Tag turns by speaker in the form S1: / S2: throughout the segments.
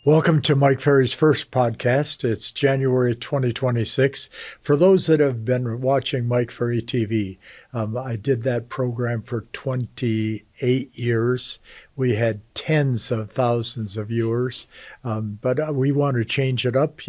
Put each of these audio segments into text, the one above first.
S1: Welcome to Mike Ferry's first podcast. It's January 2026. For those that have been watching Mike Ferry TV, I did that program for 28 years. We had tens of thousands of viewers, but we want to change it up.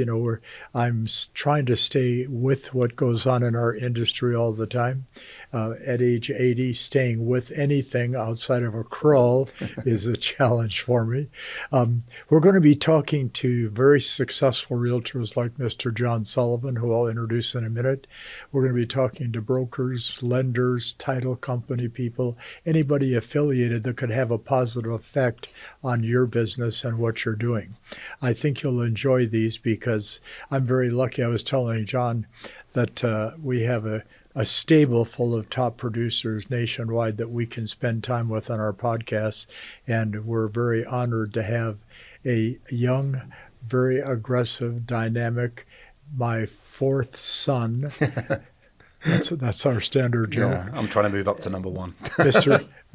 S1: I'm trying to stay with what goes on in our industry all the time. At age 80, staying with anything outside of a crawl is a challenge for me. We're going to be talking to very successful realtors like Mr. John Sullivan, who I'll introduce in a minute. We're going to be talking to brokers, lenders, title company people, anybody affiliated that could have a positive effect on your business and what you're doing. I think you'll enjoy these because I'm very lucky. I was telling John that we have a stable full of top producers nationwide that we can spend time with on our podcasts. And we're very honored to have a young, very aggressive, dynamic, my fourth son. That's our standard joke.
S2: Yeah, I'm trying to move up to number one.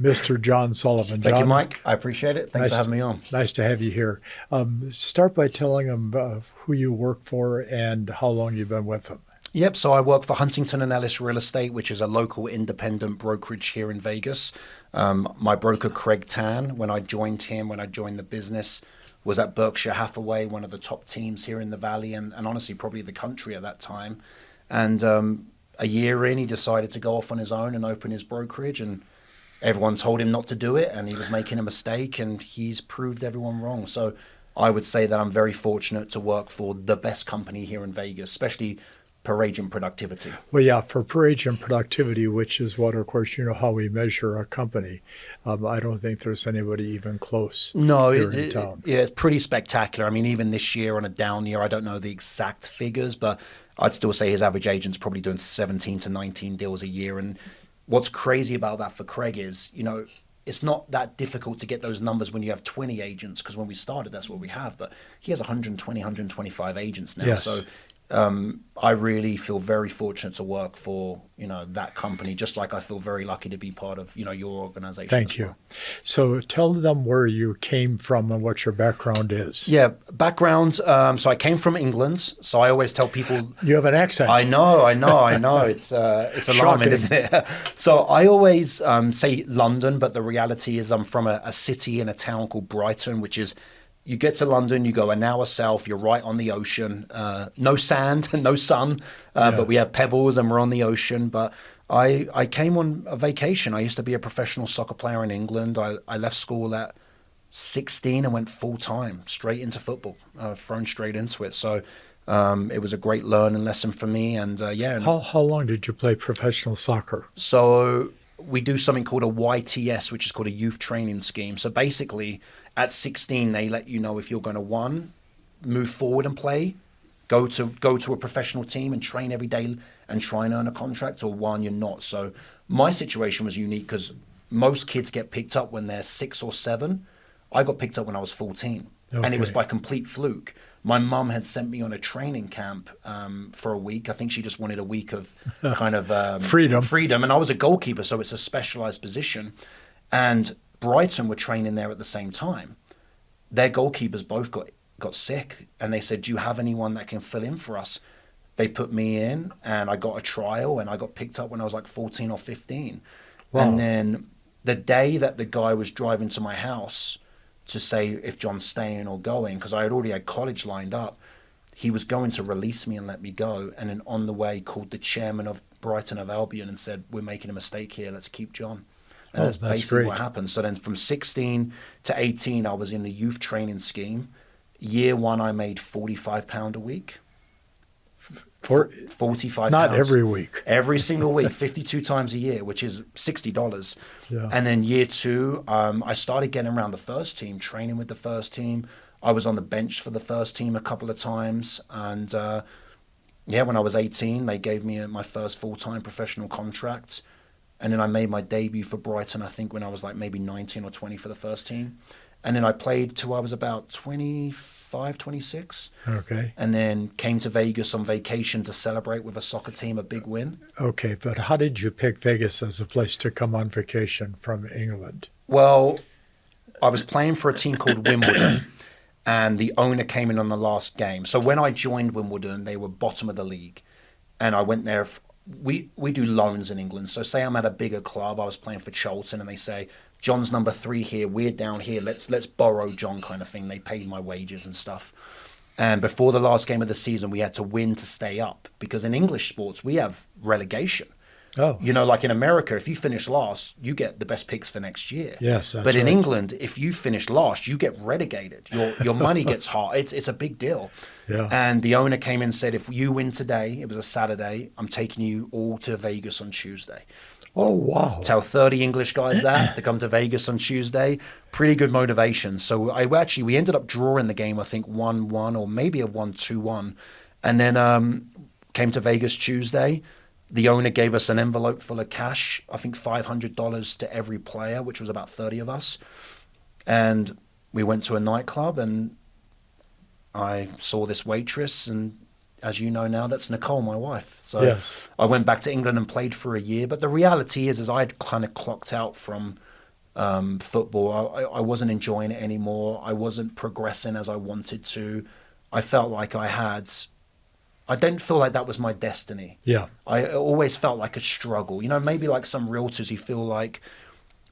S1: Mr. John Sullivan.
S2: Thank
S1: John,
S2: you, Mike. I appreciate it. Thanks for having me on.
S1: Nice to have you here. Start by telling them who you work for and how long you've been with them.
S2: Yep, so I work for Huntington & Ellis Real Estate, which is a local independent brokerage here in Vegas. My broker, Craig Tan, when I joined the business, was at Berkshire Hathaway, one of the top teams here in the Valley and honestly probably the country at that time. And a year in, he decided to go off on his own and open his brokerage, and everyone told him not to do it, and he was making a mistake, and he's proved everyone wrong. So I would say that I'm very fortunate to work for the best company here in Vegas, especially per agent productivity.
S1: Well, yeah, for per agent productivity, which is what, of course, how we measure a company. I don't think there's anybody even close here in town.
S2: Yeah, it's pretty spectacular. I mean, even this year on a down year, I don't know the exact figures, but I'd still say his average agent's probably doing 17 to 19 deals a year. And what's crazy about that for Craig is, it's not that difficult to get those numbers when you have 20 agents, because when we started, that's what we have. But he has 120, 125 agents now.
S1: Yes.
S2: So I really feel very fortunate to work for, that company, just like I feel very lucky to be part of, your organization.
S1: Thank you. So tell them where you came from and what your background is.
S2: Yeah, background. So I came from England. So I always tell people.
S1: You have an accent.
S2: I know. It's alarming, isn't it? So I always say London, but the reality is I'm from a city in a town called Brighton, which is, you get to London, you go an hour south, you're right on the ocean. No sand, no sun, but we have pebbles and we're on the ocean. But I came on a vacation. I used to be a professional soccer player in England. I left school at 16 and went full-time, straight into football, thrown straight into it. So it was a great learning lesson for me. And
S1: How long did you play professional soccer?
S2: So we do something called a YTS, which is called a youth training scheme. So basically, at 16, they let you know if you're going to, move forward and play, go to a professional team and train every day and try and earn a contract, or one, you're not. So my situation was unique because most kids get picked up when they're 6 or 7. I got picked up when I was 14, and it was by complete fluke. My mum had sent me on a training camp for a week. I think she just wanted a week of kind of freedom. And I was a goalkeeper, so it's a specialized position. And Brighton were training there at the same time. Their goalkeepers both got sick, and they said, "Do you have anyone that can fill in for us?" They put me in, and I got a trial, and I got picked up when I was like 14 or 15. Wow. And then the day that the guy was driving to my house to say if John's staying or going, because I had already had college lined up, he was going to release me and let me go. And then on the way called the chairman of Brighton of Albion and said, "We're making a mistake here. Let's keep John." And that's basically great. What happened. So then from 16 to 18, I was in the youth training scheme. Year 1, I made £45 a week.
S1: For
S2: £45.
S1: Not every week.
S2: Every single week, 52 times a year, which is $60.
S1: Yeah.
S2: And then year 2, I started getting around the first team, training with the first team. I was on the bench for the first team a couple of times. And when I was 18, they gave me my first full-time professional contract. And then I made my debut for Brighton, I think, when I was like maybe 19 or 20 for the first team. And then I played till I was about 25, 26.
S1: Okay.
S2: And then came to Vegas on vacation to celebrate with a soccer team, a big win.
S1: Okay, but how did you pick Vegas as a place to come on vacation from England?
S2: Well, I was playing for a team called Wimbledon. and the owner came in on the last game. So when I joined Wimbledon, they were bottom of the league, and I went there. We do loans in England. So say I'm at a bigger club, I was playing for Charlton, and they say, John's number 3 here, we're down here, let's borrow John, kind of thing. They paid my wages and stuff. And before the last game of the season, we had to win to stay up, because in English sports, we have relegation.
S1: Oh.
S2: You know, like in America, if you finish last, you get the best picks for next year.
S1: Yes, that's
S2: but in
S1: right.
S2: England, if you finish last, you get relegated. Your money gets hard. It's a big deal.
S1: Yeah.
S2: And the owner came in and said, if you win today, it was a Saturday, I'm taking you all to Vegas on Tuesday.
S1: Oh, wow.
S2: Tell 30 English guys that to come to Vegas on Tuesday. Pretty good motivation. So we ended up drawing the game, I think 1-1, or maybe a 1-2-1. And then came to Vegas Tuesday. The owner gave us an envelope full of cash, I think $500 to every player, which was about 30 of us. And we went to a nightclub, and I saw this waitress, and as you know now, that's Nicole, my wife. So
S1: Yes.
S2: I went back to England and played for a year. But the reality is I'd kind of clocked out from football. I wasn't enjoying it anymore. I wasn't progressing as I wanted to. I felt like I didn't feel like that was my destiny.
S1: Yeah.
S2: I always felt like a struggle. You know, maybe like some realtors who feel like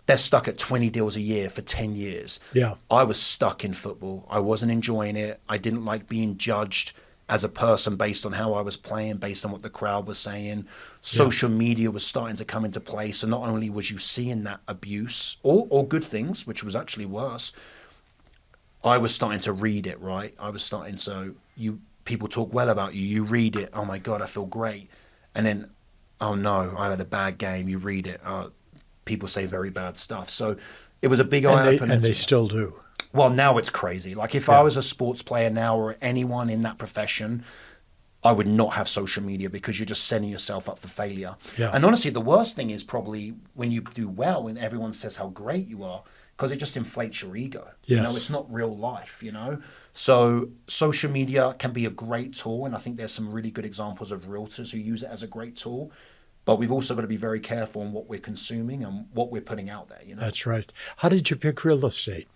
S2: they're stuck at 20 deals a year for 10 years.
S1: Yeah.
S2: I was stuck in football. I wasn't enjoying it. I didn't like being judged as a person based on how I was playing, based on what the crowd was saying. Social media was starting to come into play. So not only was you seeing that abuse or good things, which was actually worse, I was starting to read it, right? I was starting to, people talk well about you. You read it. Oh my God, I feel great. And then, oh no, I had a bad game. You read it. People say very bad stuff. So it was a big eye opener.
S1: And they still do.
S2: Well, now it's crazy. Like if I was a sports player now, or anyone in that profession, I would not have social media, because you're just setting yourself up for failure.
S1: Yeah.
S2: And honestly, the worst thing is probably when you do well and everyone says how great you are, because it just inflates your ego.
S1: Yes.
S2: You know, it's not real life, you know? So social media can be a great tool, and I think there's some really good examples of realtors who use it as a great tool. But we've also got to be very careful on what we're consuming and what we're putting out there, you know?
S1: That's right. How did you pick real estate?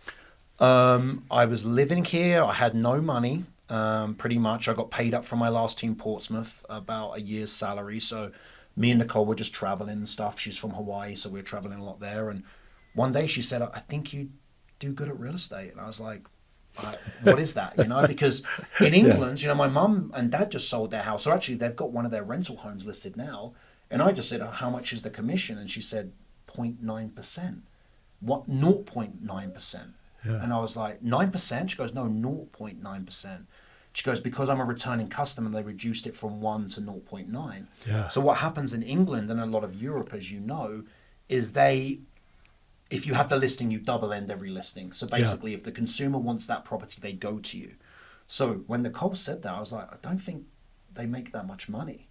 S2: I was living here. I had no money, pretty much. I got paid up from my last team, Portsmouth, about a year's salary. So me and Nicole were just traveling and stuff. She's from Hawaii, so we were traveling a lot there. And one day she said, I think you do good at real estate. And I was like, what is that? You know, because in England, you know, my mum and dad just sold their house. So actually they've got one of their rental homes listed now. And I just said, how much is the commission? And she said, 0.9%. What? 0.9%. Yeah. And I was like, 9%? She goes, no, 0.9%. She goes, because I'm a returning customer, they reduced it from 1 to 0.9.
S1: Yeah.
S2: So what happens in England and a lot of Europe, as you know, is if you have the listing, you double end every listing. So basically, if the consumer wants that property, they go to you. So when Nicole said that, I was like, I don't think they make that much money.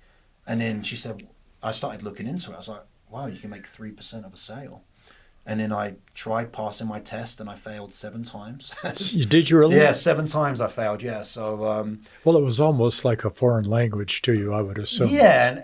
S2: And then she said, I started looking into it. I was like, wow, you can make 3% of a sale. And then I tried passing my test, and I failed 7 times.
S1: You did you really?
S2: Yeah, 7 times I failed, yeah. So,
S1: well, it was almost like a foreign language to you, I would assume.
S2: Yeah, and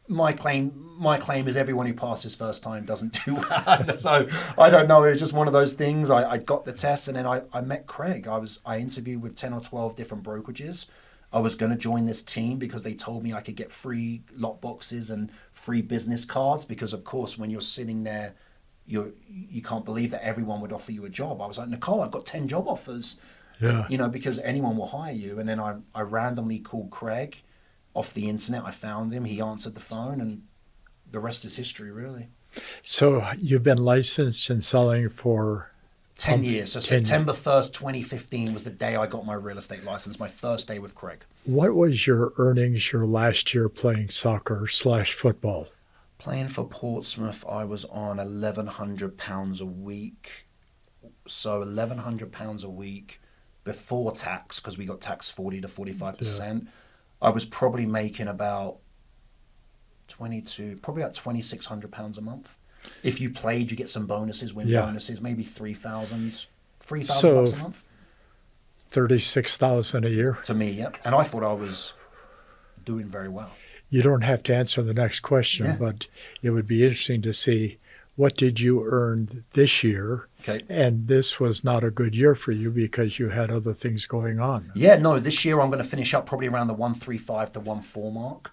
S2: my claim is everyone who passes first time doesn't do that. So I don't know, it was just one of those things. I got the test, and then I met Craig. I interviewed with 10 or 12 different brokerages. I was going to join this team because they told me I could get free lot boxes and free business cards, because of course when you're sitting there, you can't believe that everyone would offer you a job. I was like, Nicole, I've got 10 job offers, you know, because anyone will hire you. And then I randomly called Craig off the internet. I found him, he answered the phone, and the rest is history, really.
S1: So you've been licensed and selling for
S2: 10 years. So
S1: 10
S2: September 1st, 2015 was the day I got my real estate license, my first day with Craig.
S1: What was your earnings your last year playing soccer/football?
S2: Playing for Portsmouth, I was on £1,100 a week. So £1,100 a week before tax, because we got taxed 40 to 45%. I was probably making about about £2,600 a month. If you played, you get some bonuses, bonuses, maybe $3,000 bucks a month.
S1: 36,000 a year.
S2: To me, yep. And I thought I was doing very well.
S1: You don't have to answer the next question, but it would be interesting to see what did you earn this year?
S2: Okay.
S1: And this was not a good year for you because you had other things going on.
S2: Yeah, no, this year I'm going to finish up probably around the 135 to 1.4 mark.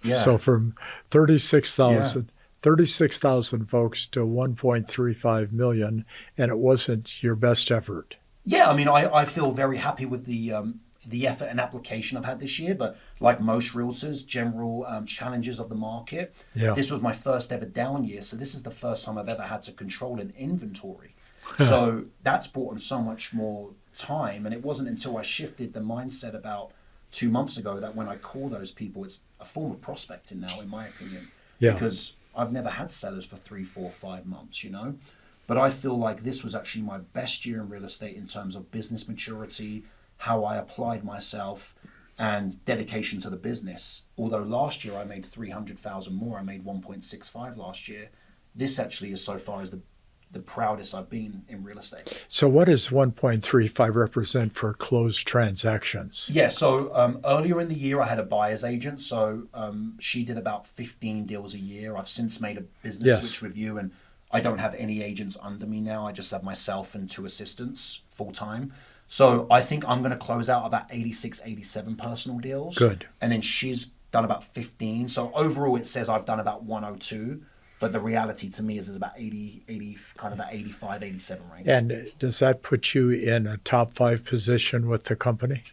S2: Yeah.
S1: So from
S2: Yeah.
S1: 36,000 folks to 1.35 million, and it wasn't your best effort.
S2: Yeah, I mean, I feel very happy with the effort and application I've had this year, but like most realtors, general challenges of the market,
S1: Yeah.
S2: this was my first ever down year. So this is the first time I've ever had to control an inventory. So that's brought on so much more time. And it wasn't until I shifted the mindset about 2 months ago that when I call those people, it's a form of prospecting now, in my opinion,
S1: Yeah.
S2: because I've never had sellers for 3, 4, 5 months, you know? But I feel like this was actually my best year in real estate in terms of business maturity, how I applied myself, and dedication to the business. Although last year I made 300,000 more, I made 1.65 last year. This actually is so far as the proudest I've been in real estate.
S1: So what does 1.35 represent for closed transactions?
S2: Yeah, so earlier in the year I had a buyer's agent, so she did about 15 deals a year. I've since made a business
S1: Yes.
S2: switch with you, and I don't have any agents under me now. I just have myself and 2 assistants full time. So I think I'm going to close out about 86, 87 personal deals.
S1: Good.
S2: And then she's done about 15. So overall it says I've done about 102. But the reality to me is it's about 80, kind of that 85, 87 range.
S1: And does that put you in a top 5 position with the company?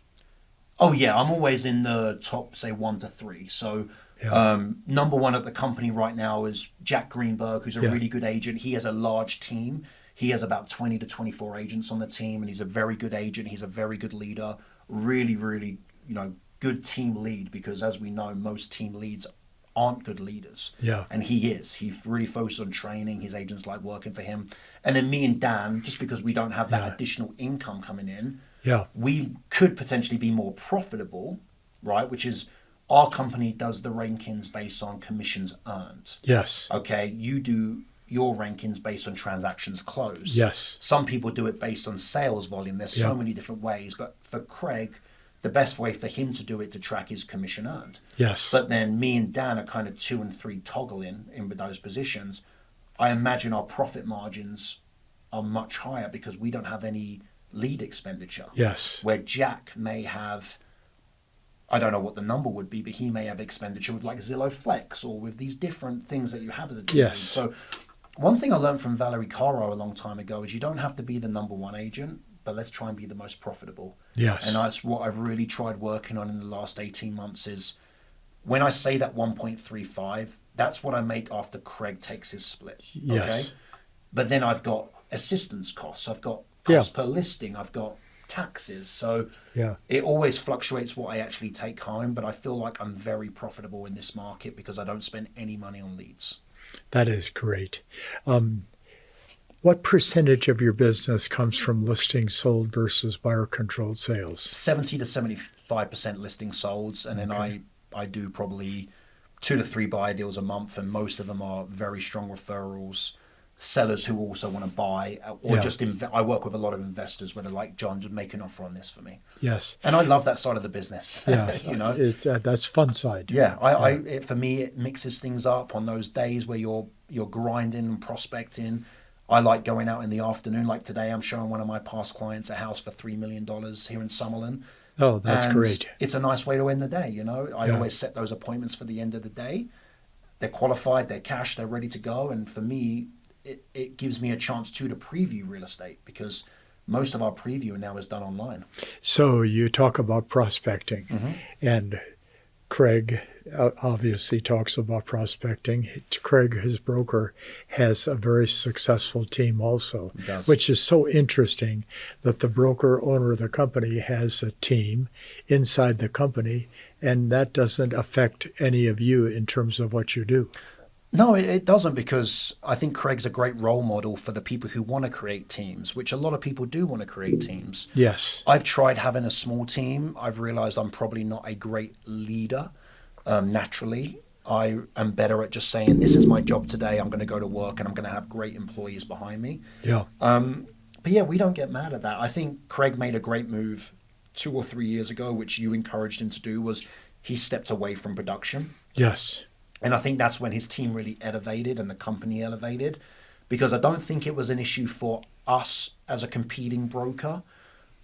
S2: Oh, yeah. I'm always in the top, say, 1 to 3. So
S1: Yeah.
S2: number 1 at the company right now is Jack Greenberg, who's a
S1: Yeah.
S2: really good agent. He has a large team. He has about 20 to 24 agents on the team, and he's a very good agent. He's a very good leader. Really, really, good team lead, because as we know, most team leads aren't good leaders.
S1: Yeah.
S2: And he is. He really focuses on training. His agents like working for him. And then me and Dan, just because we don't have that
S1: Yeah.
S2: additional income coming in,
S1: Yeah.
S2: we could potentially be more profitable, right? Which is our company does the rankings based on commissions earned.
S1: Yes.
S2: Okay, you do your rankings based on transactions closed.
S1: Yes.
S2: Some people do it based on sales volume. There's so
S1: Yeah.
S2: many different ways, but for Craig, the best way for him to do it to track is commission earned.
S1: Yes.
S2: But then me and Dan are kind of 2 and 3 toggling in with those positions. I imagine our profit margins are much higher because we don't have any lead expenditure.
S1: Yes.
S2: Where Jack may have, I don't know what the number would be, but he may have expenditure with like Zillow Flex or with these different things that you have as a team.
S1: Yes.
S2: So one thing I learned from Valerie Caro a long time ago is you don't have to be the number 1 agent, but let's try and be the most profitable.
S1: Yes.
S2: And that's what I've really tried working on in the last 18 months is when I say that 1.35, that's what I make after Craig takes his split.
S1: Yes.
S2: Okay? But then I've got assistance costs. I've got costs per listing. I've got taxes. So
S1: Yeah.
S2: it always fluctuates what I actually take home, but I feel like I'm very profitable in this market because I don't spend any money on leads.
S1: That is great. What percentage of your business comes from listings sold versus buyer-controlled sales?
S2: 70 to 75% listing solds, and then I do probably 2 to 3 buy deals a month, and most of them are very strong referrals, sellers who also want to buy, or
S1: Yeah.
S2: just I work with a lot of investors where they're like, John, just make an offer on this for me.
S1: Yes.
S2: And I love that side of the business.
S1: Yeah. That's fun side.
S2: Yeah, for me, it mixes things up on those days where you're grinding and prospecting. I like going out in the afternoon. Like today, I'm showing one of my past clients a house for $3 million here in Summerlin.
S1: Oh, that's
S2: And
S1: great.
S2: it's a nice way to end the day, I
S1: Yeah.
S2: always set those appointments for the end of the day. They're qualified, they're cash, they're ready to go. And for me, it gives me a chance to preview real estate because most of our previewing now is done online.
S1: So you talk about prospecting,
S2: Mm-hmm.
S1: and Craig obviously talks about prospecting. Craig, his broker, has a very successful team also,
S2: He does.
S1: which is so interesting that the broker owner of the company has a team inside the company, and that doesn't affect any of you in terms of what you do.
S2: No, it doesn't, because I think Craig's a great role model for the people who want to create teams, which a lot of people do want to create teams.
S1: Yes.
S2: I've tried having a small team. I've realized I'm probably not a great leader naturally. I am better at just saying, this is my job today. I'm going to go to work and I'm going to have great employees behind me.
S1: Yeah.
S2: But yeah, we don't get mad at that. I think Craig made a great move 2 or 3 years ago, which you encouraged him to do, was he stepped away from production.
S1: Yes.
S2: And I think that's when his team really elevated and the company elevated, because I don't think it was an issue for us as a competing broker.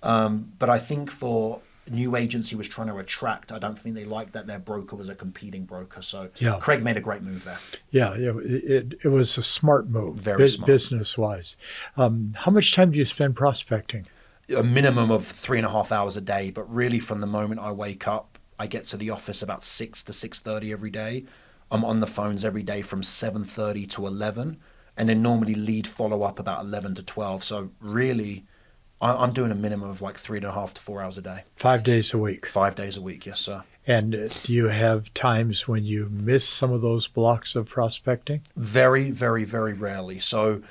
S2: But I think for new agents he was trying to attract, I don't think they liked that their broker was a competing broker. So
S1: Yeah.
S2: Craig made a great move there.
S1: Yeah, it was a smart move,
S2: Very smart.
S1: business-wise. How much time do you spend prospecting?
S2: A minimum of 3.5 hours a day, but really from the moment I wake up, I get to the office about 6 to 6:30 every day. I'm on the phones every day from 7:30 to 11, and then normally lead follow up about 11 to 12. So really, I'm doing a minimum of like 3.5 to 4 hours a day.
S1: 5 days a week.
S2: 5 days a week, yes, sir.
S1: And do you have times when you miss some of those blocks of prospecting?
S2: Very, very, very rarely. So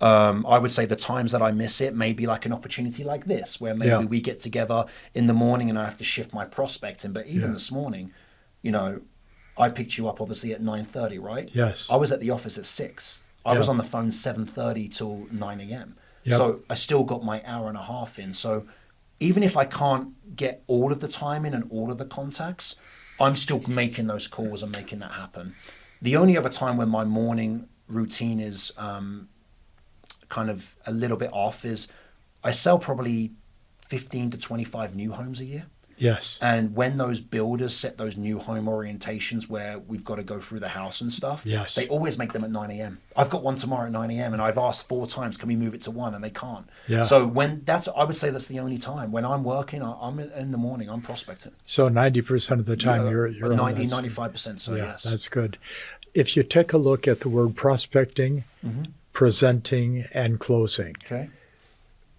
S2: I would say the times that I miss it may be like an opportunity like this, where maybe we get together in the morning and I have to shift my prospecting. But even this morning, I picked you up obviously at 9:30, right?
S1: Yes.
S2: I was at the office at 6. I was on the phone 7:30 till 9 a.m.
S1: Yep.
S2: So I still got my hour and a half in. So even if I can't get all of the time in and all of the contacts, I'm still making those calls and making that happen. The only other time when my morning routine is kind of a little bit off is I sell probably 15 to 25 new homes a year.
S1: Yes.
S2: And when those builders set those new home orientations where we've got to go through the house and stuff,
S1: Yes.
S2: they always make them at 9 a.m. I've got one tomorrow at 9 a.m. and I've asked 4 times, can we move it to 1? And they can't.
S1: Yeah.
S2: So I would say that's the only time. When I'm working, I'm in the morning, I'm prospecting.
S1: So 90% of the time you're
S2: 90,
S1: on this.
S2: 95%. So
S1: Yeah,
S2: yes.
S1: that's good. If you take a look at the word prospecting, presenting, and closing,
S2: Okay.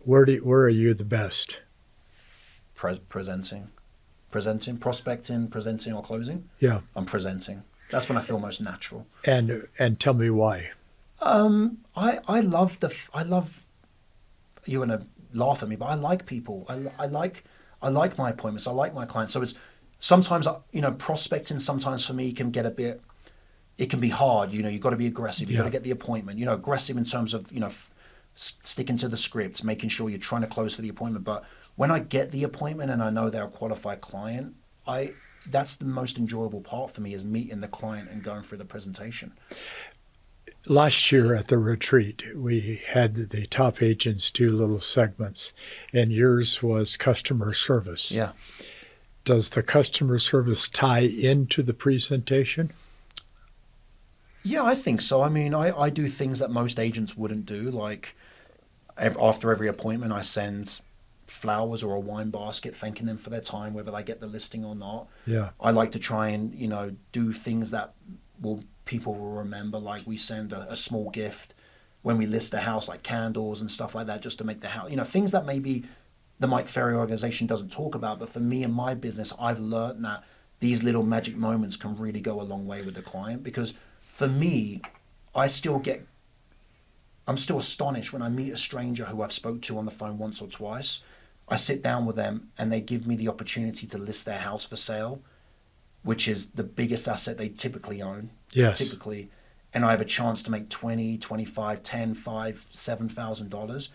S1: where are you the best?
S2: Presenting, prospecting, presenting, or closing.
S1: Yeah.
S2: I'm presenting. That's when I feel most natural.
S1: And tell me why.
S2: I love you're gonna laugh at me, but I like people. I like my appointments. I like my clients. So it's sometimes prospecting. Sometimes for me can get it can be hard. You've got to be aggressive. You've got to get the appointment. Aggressive in terms of sticking to the script, making sure you're trying to close for the appointment. But when I get the appointment and I know they're a qualified client, that's the most enjoyable part for me, is meeting the client and going through the presentation.
S1: Last year at the retreat, we had the top agents do little segments, and yours was customer service.
S2: Yeah.
S1: Does the customer service tie into the presentation?
S2: Yeah, I think so. I mean, I do things that most agents wouldn't do. Like after every appointment, I send flowers or a wine basket thanking them for their time, whether they get the listing or not.
S1: Yeah.
S2: I like to try and, do things that people will remember. Like we send a small gift when we list a house, like candles and stuff like that, just to make the house, things that maybe the Mike Ferry organization doesn't talk about. But for me and my business, I've learned that these little magic moments can really go a long way with the client, because for me, I'm still astonished when I meet a stranger who I've spoke to on the phone once or twice. I sit down with them and they give me the opportunity to list their house for sale, which is the biggest asset they typically own.
S1: Yes.
S2: Typically. And I have a chance to make $20, $25, $10, $5, $7,000.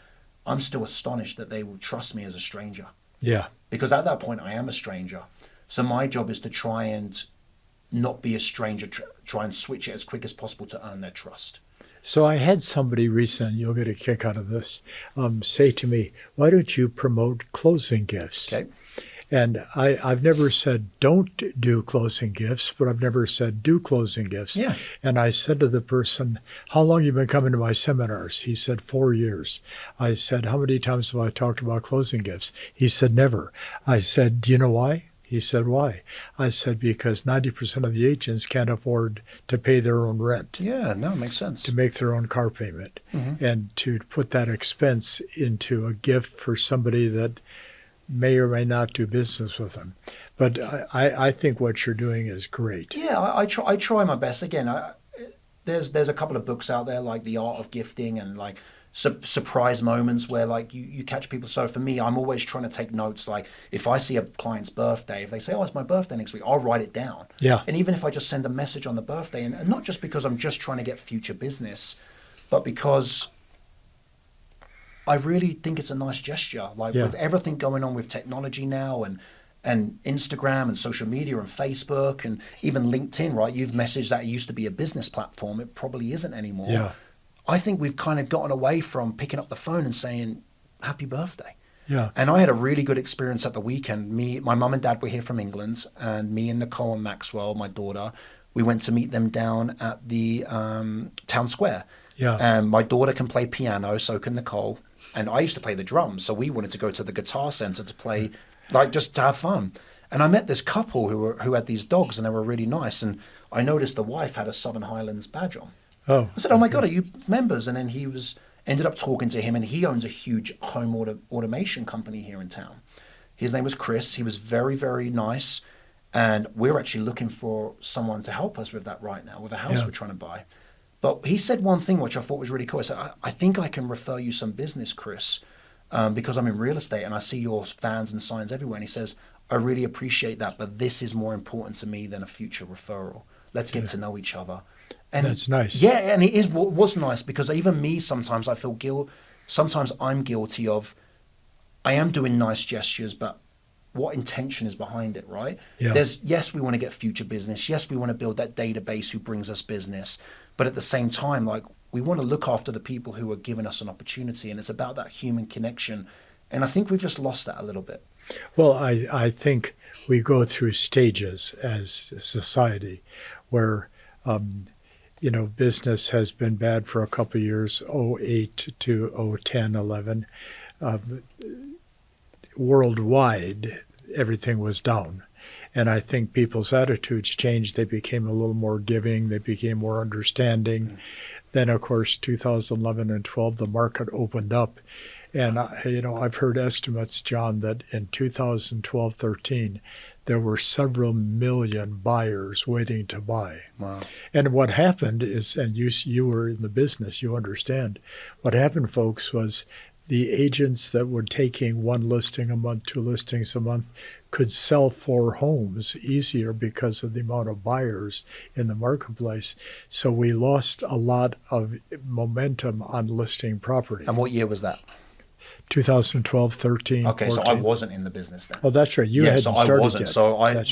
S2: I'm still astonished that they will trust me as a stranger.
S1: Yeah.
S2: Because at that point, I am a stranger. So my job is to try and not be a stranger, try and switch it as quick as possible to earn their trust.
S1: So I had somebody recently, you'll get a kick out of this, say to me, why don't you promote closing gifts?
S2: Okay.
S1: And I've never said don't do closing gifts, but I've never said do closing gifts.
S2: Yeah.
S1: And I said to the person, how long have you been coming to my seminars? He said, 4 years. I said, how many times have I talked about closing gifts? He said, never. I said, do you know why? He said, why? I said, because 90% of the agents can't afford to pay their own rent.
S2: Yeah, no, it makes sense.
S1: To make their own car payment. And to put that expense into a gift for somebody that may or may not do business with them. But I think what you're doing is great.
S2: Yeah, I try my best. Again, there's a couple of books out there like The Art of Gifting and like surprise moments where like you catch people. So for me, I'm always trying to take notes. Like if I see a client's birthday, if they say, oh, it's my birthday next week, I'll write it down.
S1: Yeah.
S2: And even if I just send a message on the birthday, and not just because I'm just trying to get future business, but because I really think it's a nice gesture. Like with everything going on with technology now and And Instagram and social media and Facebook and even LinkedIn, right? You've messaged that it used to be a business platform. It probably isn't anymore.
S1: Yeah.
S2: I think we've kind of gotten away from picking up the phone and saying, happy birthday.
S1: Yeah.
S2: And I had a really good experience at the weekend. My mum and dad were here from England, and me and Nicole and Maxwell, my daughter, we went to meet them down at the town square.
S1: Yeah.
S2: And my daughter can play piano, so can Nicole. And I used to play the drums, so we wanted to go to the guitar center to play, like just to have fun. And I met this couple who had these dogs, and they were really nice. And I noticed the wife had a Southern Highlands badge on.
S1: Oh.
S2: I said, "Oh my God, are you members?" And then ended up talking to him, and he owns a huge home automation company here in town. His name was Chris. He was very, very nice. And we're actually looking for someone to help us with that right now, with a house we're trying to buy. But he said one thing which I thought was really cool. I said, I think I can refer you some business, Chris, because I'm in real estate and I see your vans and signs everywhere. And he says, I really appreciate that, but this is more important to me than a future referral. Let's get to know each other. And
S1: that's nice.
S2: Yeah, and it was nice because even me, sometimes I feel guilt. Sometimes I'm guilty of, I am doing nice gestures, but what intention is behind it, right?
S1: Yeah.
S2: Yes, we want to get future business. Yes, we want to build that database who brings us business. But at the same time, like, we want to look after the people who are giving us an opportunity, and it's about that human connection. And I think we've just lost that a little bit.
S1: Well, I think we go through stages as a society where, business has been bad for a couple of years, 08 to 010, 11. Worldwide, everything was down. And I think people's attitudes changed. They became a little more giving. They became more understanding. Mm-hmm. Then, of course, 2011 and 12, the market opened up. And, I've heard estimates, John, that in 2012, 13, there were several million buyers waiting to buy.
S2: Wow.
S1: And what happened is, and you were in the business, you understand, what happened, folks, was the agents that were taking one listing a month, two listings a month, could sell 4 homes easier because of the amount of buyers in the marketplace. So we lost a lot of momentum on listing property.
S2: And what year was that?
S1: 2012, 13,
S2: okay,
S1: 14.
S2: so I wasn't in the business then.
S1: Oh, that's right. You hadn't
S2: so
S1: started
S2: I wasn't.
S1: yet.
S2: So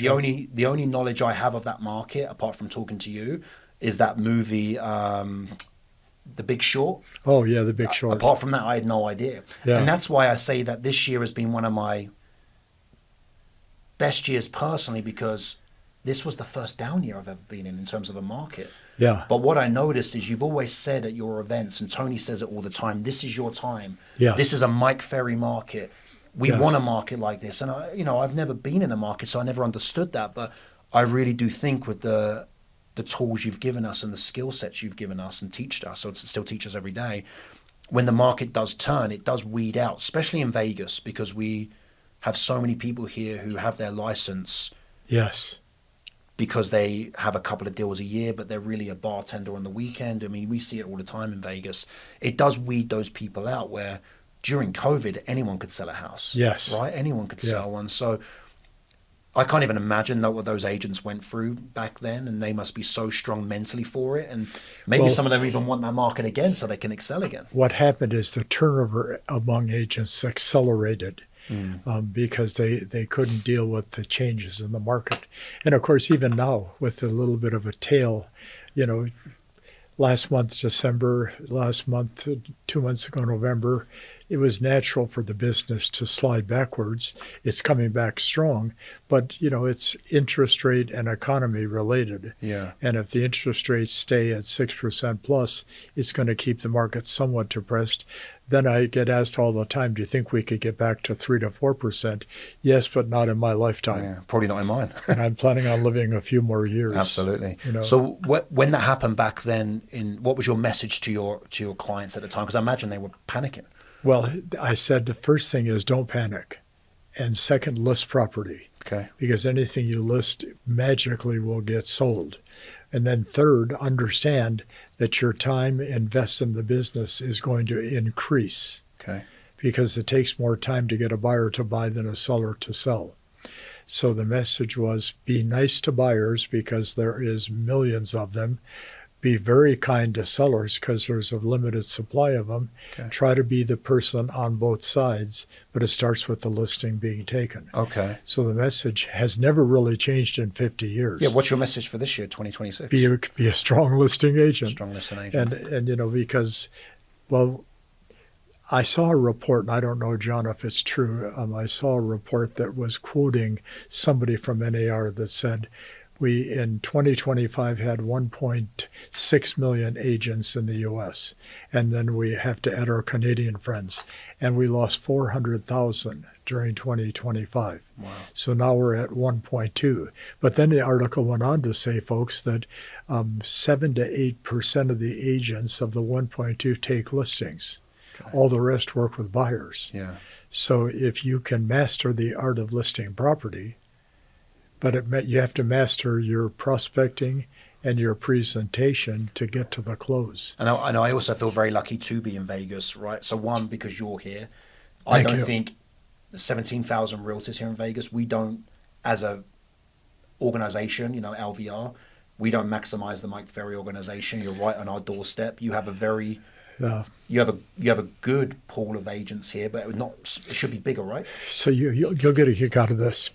S1: The
S2: only knowledge I have of that market, apart from talking to you, is that movie, The Big Short.
S1: Oh, yeah, The Big Short.
S2: Apart from that, I had no idea.
S1: Yeah.
S2: And that's why I say that this year has been one of my best years personally, because this was the first down year I've ever been in terms of a market.
S1: Yeah.
S2: But what I noticed is you've always said at your events, and Tony says it all the time, this is your time.
S1: Yes.
S2: This is a Mike Ferry market. We
S1: Yes.
S2: want a market like this. And I've never been in a market, so I never understood that. But I really do think with the tools you've given us and the skill sets you've given us and teached us, so still teach us every day, when the market does turn, it does weed out, especially in Vegas, because we have so many people here who have their license.
S1: Yes.
S2: Because they have a couple of deals a year, but they're really a bartender on the weekend. I mean, we see it all the time in Vegas. It does weed those people out where during COVID, anyone could sell a house.
S1: Yes.
S2: Right? Anyone could sell one. So I can't even imagine what those agents went through back then, and they must be so strong mentally for it. And maybe some of them even want that market again so they can excel again.
S1: What happened is the turnover among agents accelerated. Because they couldn't deal with the changes in the market. And of course, even now, with a little bit of a tail, last month, December, last month, 2 months ago, November, it was natural for the business to slide backwards. It's coming back strong, but it's interest rate and economy related.
S2: Yeah.
S1: And if the interest rates stay at 6% plus, it's going to keep the market somewhat depressed. Then I get asked all the time, do you think we could get back to 3 to 4%? Yes, but not in my lifetime.
S2: Yeah, probably not in mine.
S1: And I'm planning on living a few more years.
S2: Absolutely. So when that happened back then, what was your message to your clients at the time? Because I imagine they were panicking.
S1: Well, I said the first thing is don't panic. And second, list property.
S2: Okay.
S1: Because anything you list magically will get sold. And then third, understand that your time invested in the business is going to increase.
S2: Okay.
S1: Because it takes more time to get a buyer to buy than a seller to sell. So the message was be nice to buyers because there is millions of them. be very kind to sellers because there's a limited supply of them.
S2: Okay.
S1: Try to be the person on both sides, but it starts with the listing being taken.
S2: Okay.
S1: So the message has never really changed in 50 years.
S2: Yeah. What's your message for this year, 2026?
S1: Be a strong listing agent.
S2: Strong listing agent.
S1: And because, well, I saw a report, and I don't know, John, if it's true. I saw a report that was quoting somebody from NAR that said, we in 2025 had 1.6 million agents in the U.S., and then we have to add our Canadian friends, and we lost 400,000 during 2025.
S2: Wow.
S1: So now we're at 1.2. But then the article went on to say, folks, that 7 to 8% of the agents of the 1.2 take listings.
S2: Okay.
S1: All the rest work with buyers.
S2: Yeah.
S1: So if you can master the art of listing property, but you have to master your prospecting and your presentation to get to the close.
S2: And I also feel very lucky to be in Vegas, right? So one, because you're here. I
S1: Thank
S2: don't
S1: you.
S2: think 17,000 realtors here in Vegas, we don't, as a organization, LVR, we don't maximize the Mike Ferry organization. You're right on our doorstep. You have a very... You have a good pool of agents here, but it should be bigger, right?
S1: So you'll get a kick out of this.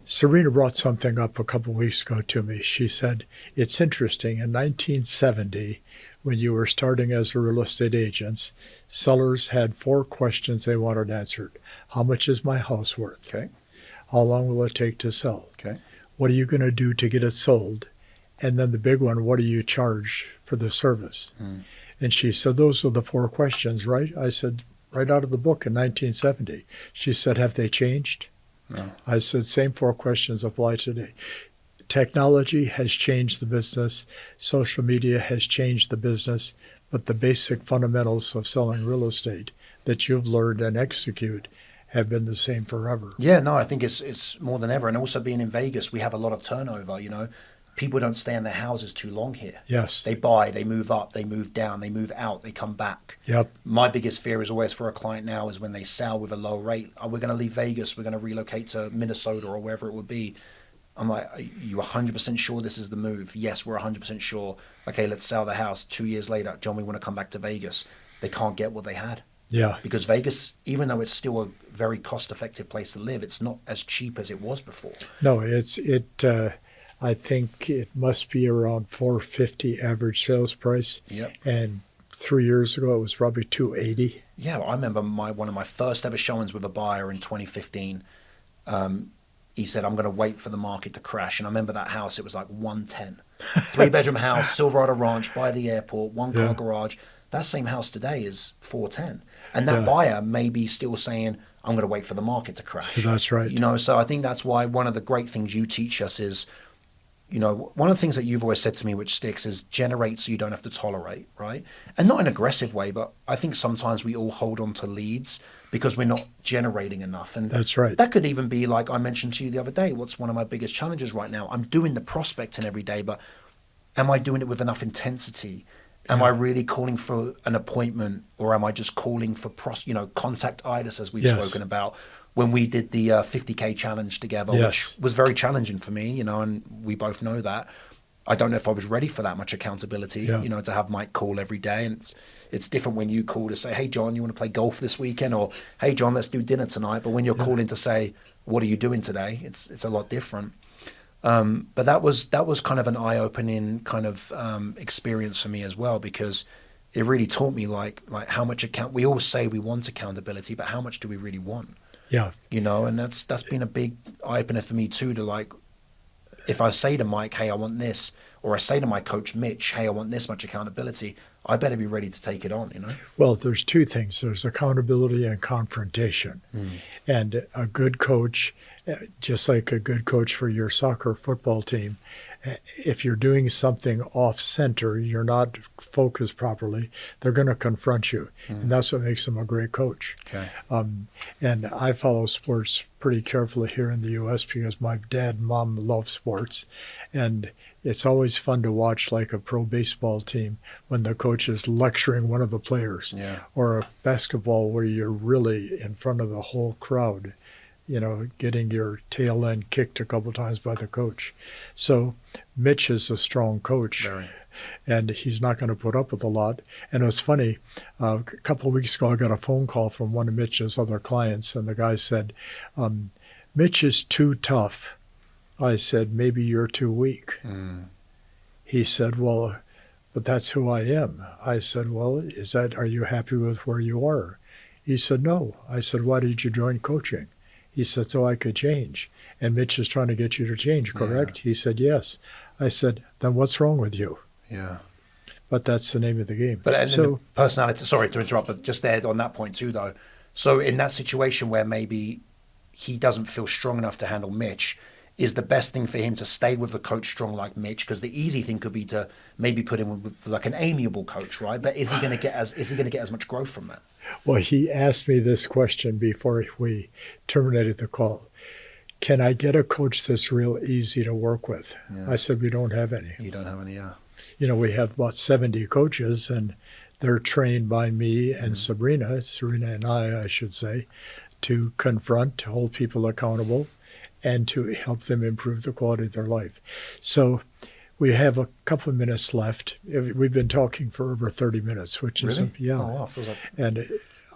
S1: Serena brought something up a couple of weeks ago to me. She said, it's interesting, in 1970, when you were starting as a real estate agent, sellers had 4 questions they wanted answered. How much is my house worth?
S2: Okay.
S1: How long will it take to sell?
S2: Okay.
S1: What are you going to do to get it sold? And then the big one, what do you charge for the service? And she said, those are the 4 questions, right? I said, right out of the book in 1970. She said, have they changed?
S2: No.
S1: I said, same 4 questions apply today. Technology has changed the business. Social media has changed the business. But the basic fundamentals of selling real estate that you've learned and execute have been the same forever.
S2: Yeah, no, I think it's more than ever. And also being in Vegas, we have a lot of turnover, People don't stay in their houses too long here.
S1: Yes.
S2: They buy, they move up, they move down, they move out, they come back.
S1: Yep.
S2: My biggest fear is always for a client now is when they sell with a low rate. Oh, we're going to leave Vegas, we're going to relocate to Minnesota or wherever it would be. I'm like, are you 100% sure this is the move? Yes, we're 100% sure. Okay, let's sell the house. 2 years later, John, we want to come back to Vegas. They can't get what they had.
S1: Yeah.
S2: Because Vegas, even though it's still a very cost-effective place to live, it's not as cheap as it was before.
S1: No, I think it must be around $450 average sales price.
S2: Yep.
S1: And 3 years ago, it was probably $280.
S2: Yeah, I remember one of my first ever showings with a buyer in 2015. He said, I'm going to wait for the market to crash. And I remember that house, it was like 110. 3-bedroom house, Silverado Ranch, by the airport, 1-car garage. That same house today is 410. And that buyer may be still saying, I'm going to wait for the market to crash.
S1: That's right.
S2: So I think that's why one of the great things you teach us is, one of the things that you've always said to me, which sticks, is generate so you don't have to tolerate, right? And not in an aggressive way, but I think sometimes we all hold on to leads because we're not generating enough. And
S1: that's right.
S2: That could even be like I mentioned to you the other day. What's one of my biggest challenges right now? I'm doing the prospecting every day, but am I doing it with enough intensity? Am I really calling for an appointment, or am I just calling for contact itis, as we've spoken about? When we did the 50K challenge together, which was very challenging for me, and we both know that. I don't know if I was ready for that much accountability, to have Mike call every day. And it's different when you call to say, hey, John, you want to play golf this weekend? Or, hey, John, let's do dinner tonight. But when you're calling to say, what are you doing today? It's a lot different. But that was kind of an eye-opening kind of experience for me as well, because it really taught me like how much we always say we want accountability, but how much do we really want?
S1: Yeah.
S2: And that's been a big eye-opener for me too, to if I say to Mike, hey, I want this, or I say to my coach, Mitch, hey, I want this much accountability, I better be ready to take it on,
S1: Well, there's 2 things. There's accountability and confrontation. And a good coach, just like a good coach for your soccer football team, if you're doing something off center, you're not focused properly, they're going to confront you. And that's what makes them a great coach.
S2: Okay.
S1: And I follow sports pretty carefully here in the U.S. because my dad and mom love sports. And it's always fun to watch like a pro baseball team when the coach is lecturing one of the players, or a basketball where you're really in front of the whole crowd, getting your tail end kicked a couple times by the coach. So Mitch is a strong coach.
S2: Very.
S1: and he's not going to put up with a lot. And it was funny, a couple of weeks ago, I got a phone call from one of Mitch's other clients, and the guy said, Mitch is too tough. I said, maybe you're too weak. He said, well, but that's who I am. I said, well, are you happy with where you are? He said, no. I said, why did you join coaching? He said, so I could change. And Mitch is trying to get you to change, correct? Yeah. He said, yes. I said, then what's wrong with you?
S2: Yeah.
S1: But that's the name of the game.
S2: But so, personality, sorry to interrupt, but just there on that point too, though. So in that situation where maybe he doesn't feel strong enough to handle Mitch, is the best thing for him to stay with a coach strong like Mitch? Because the easy thing could be to maybe put him with like an amiable coach, right? But is he going to get as much growth from that?
S1: Well, he asked me this question before we terminated the call. Can I get a coach that's real easy to work with? Yeah. I said, we don't have any.
S2: You don't have any, yeah.
S1: You know, we have about 70 coaches, and they're trained by me and Serena and I should say, to confront, to hold people accountable, and to help them improve the quality of their life. So we have a couple of minutes left. We've been talking for over 30 minutes, which is, yeah.
S2: Oh, wow. Feels like...
S1: And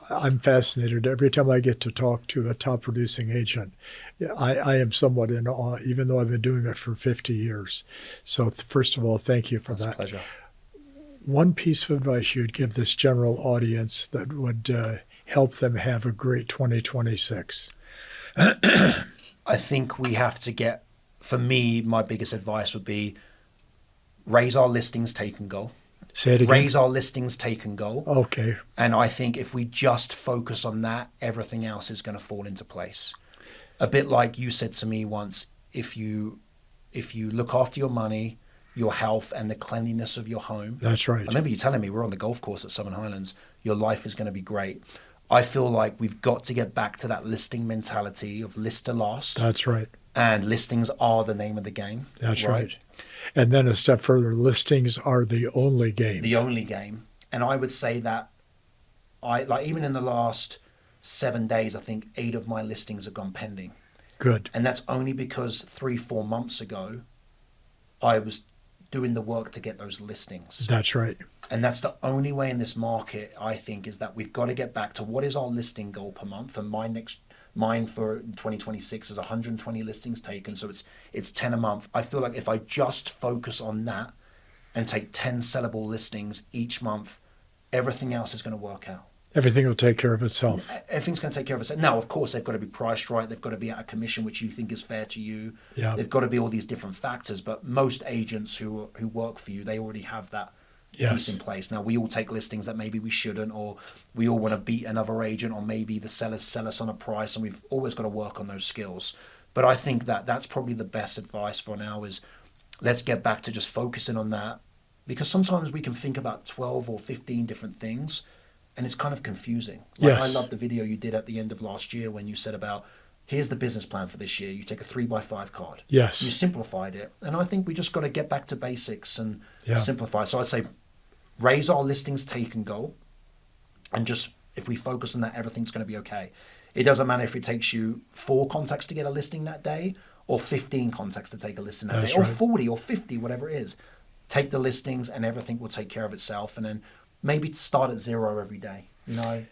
S1: I'm fascinated. Every time I get to talk to a top producing agent, I am somewhat in awe, even though I've been doing it for 50 years. So first of all, thank you for that.
S2: It's a pleasure.
S1: One piece of advice you'd give this general audience that would help them have a great 2026?
S2: I think we have to get, for me, my biggest advice would be raise our listings take and go.
S1: Say it again.
S2: Raise our listings take and go.
S1: Okay.
S2: And I think if we just focus on that, everything else is going to fall into place. A bit like you said to me once, if you look after your money, your health, and the cleanliness of your home.
S1: That's right.
S2: I remember you telling me we're on the golf course at Southern Highlands, your life is going to be great. I feel like we've got to get back to that listing mentality of list to last.
S1: That's right.
S2: And listings are the name of the game.
S1: That's right. And then a step further, listings are the only game.
S2: The only game. And I would say that even in the last 7 days, I think 8 of my listings have gone pending.
S1: Good.
S2: And that's only because 3-4 months ago, I was doing the work to get those listings.
S1: That's right.
S2: And that's the only way in this market, I think, is that we've got to get back to what is our listing goal per month. And mine for 2026 is 120 listings taken. So it's 10 a month. I feel like if I just focus on that and take 10 sellable listings each month, everything else is going to work out.
S1: Everything will take care of itself.
S2: Everything's going to take care of itself. Now, of course, they've got to be priced right. They've got to be at a commission which you think is fair to you.
S1: Yeah.
S2: They've got to be all these different factors. But most agents who work for you, they already have that piece in place. Now, we all take listings that maybe we shouldn't, or we all want to beat another agent, or maybe the sellers sell us on a price, and we've always got to work on those skills. But I think that's probably the best advice for now is let's get back to just focusing on that, because sometimes we can think about 12 or 15 different things, and it's kind of confusing. I love the video you did at the end of last year when you said about, here's the business plan for this year. You take a 3x5 card.
S1: Yes.
S2: You simplified it. And I think we just got to get back to basics and simplify. So I'd say raise our listings take and go. And just, if we focus on that, everything's going to be okay. It doesn't matter if it takes you 4 contacts to get a listing that day, or 15 contacts to take a listing that day, or 40 or 50, whatever it is. Take the listings and everything will take care of itself. And then maybe start at 0 every day, you know.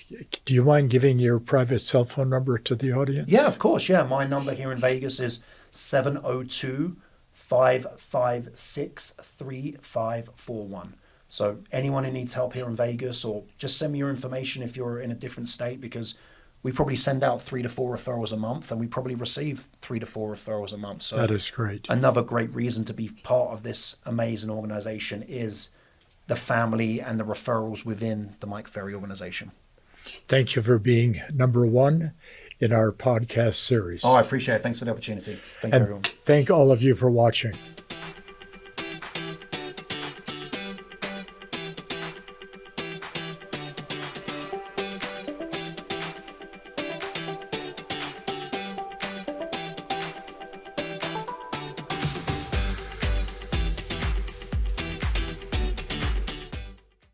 S1: Do you mind giving your private cell phone number to the audience?
S2: Yeah, of course. Yeah, my number here in Vegas is 702-556-3541. So anyone who needs help here in Vegas, or just send me your information if you're in a different state, because we probably send out 3 to 4 referrals a month, and we probably receive 3 to 4 referrals a month. So
S1: that is great.
S2: Another great reason to be part of this amazing organization is the family and the referrals within the Mike Ferry organization.
S1: Thank you for being number 1 in our podcast series.
S2: Oh, I appreciate it. Thanks for the opportunity. Thank you, everyone.
S1: Thank all of you for watching.